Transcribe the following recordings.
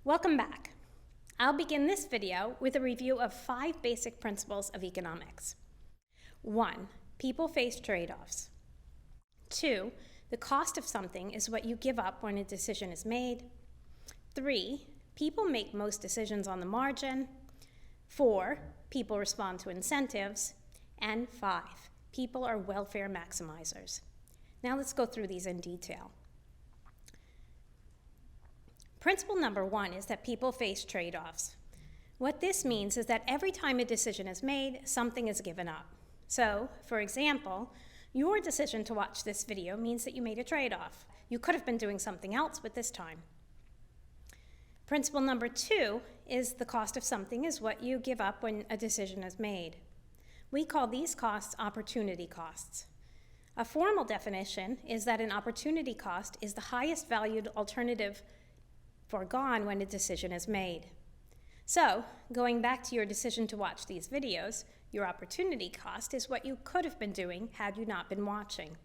Welcome back. I'll begin this video with a review of 5 basic principles of economics. 1. People face trade-offs. 2. The cost of something is what you give up when a decision is made. 3. People make most decisions on the margin. 4. People respond to incentives. And 5. People are welfare maximizers. Now let's go through these in detail. Principle number 1 is that people face trade-offs. What this means is that every time a decision is made, something is given up. So, for example, your decision to watch this video means that you made a trade-off. You could have been doing something else with this time. Principle number 2 is the cost of something is what you give up when a decision is made. We call these costs opportunity costs. A formal definition is that an opportunity cost is the highest valued alternative foregone when a decision is made. So, going back to your decision to watch these videos, your opportunity cost is what you could have been doing had you not been watching.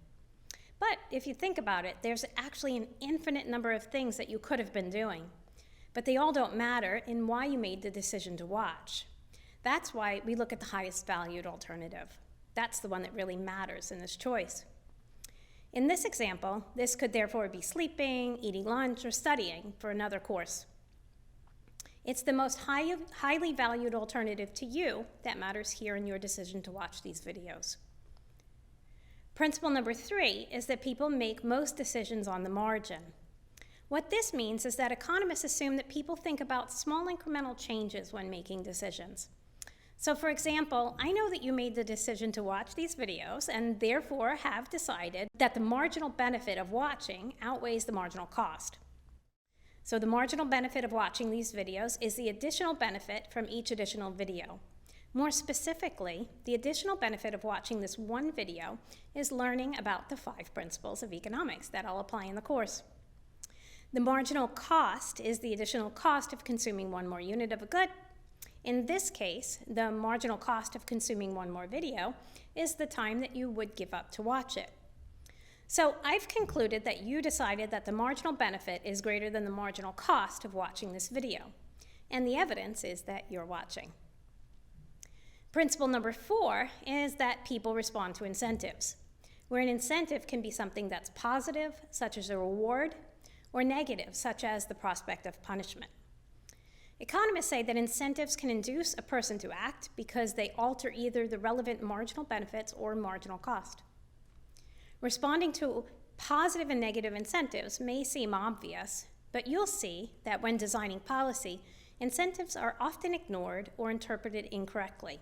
But if you think about it, there's actually an infinite number of things that you could have been doing, but they all don't matter in why you made the decision to watch. That's why we look at the highest valued alternative. That's the one that really matters in this choice. In this example, this could therefore be sleeping, eating lunch, or studying for another course. It's the most highly valued alternative to you that matters here in your decision to watch these videos. Principle number 3 is that people make most decisions on the margin. What this means is that economists assume that people think about small incremental changes when making decisions. So for example, I know that you made the decision to watch these videos and therefore have decided that the marginal benefit of watching outweighs the marginal cost. So the marginal benefit of watching these videos is the additional benefit from each additional video. More specifically, the additional benefit of watching this one video is learning about the 5 principles of economics that I'll apply in the course. The marginal cost is the additional cost of consuming one more unit of a good. In this case, the marginal cost of consuming one more video is the time that you would give up to watch it. So I've concluded that you decided that the marginal benefit is greater than the marginal cost of watching this video, and the evidence is that you're watching. Principle number 4 is that people respond to incentives, where an incentive can be something that's positive, such as a reward, or negative, such as the prospect of punishment. Economists say that incentives can induce a person to act because they alter either the relevant marginal benefits or marginal cost. Responding to positive and negative incentives may seem obvious, but you'll see that when designing policy, incentives are often ignored or interpreted incorrectly.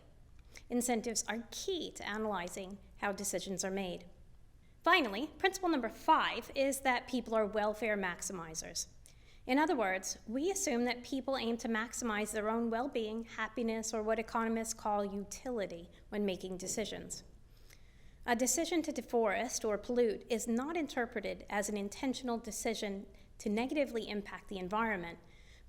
Incentives are key to analyzing how decisions are made. Finally, principle number 5 is that people are welfare maximizers. In other words, we assume that people aim to maximize their own well-being, happiness, or what economists call utility when making decisions. A decision to deforest or pollute is not interpreted as an intentional decision to negatively impact the environment,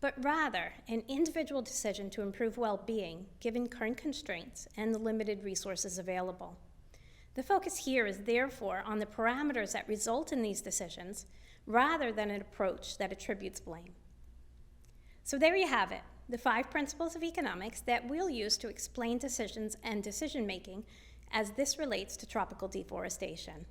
but rather an individual decision to improve well-being given current constraints and the limited resources available. The focus here is therefore on the parameters that result in these decisions, rather than an approach that attributes blame. So there you have it, the 5 principles of economics that we'll use to explain decisions and decision-making as this relates to tropical deforestation.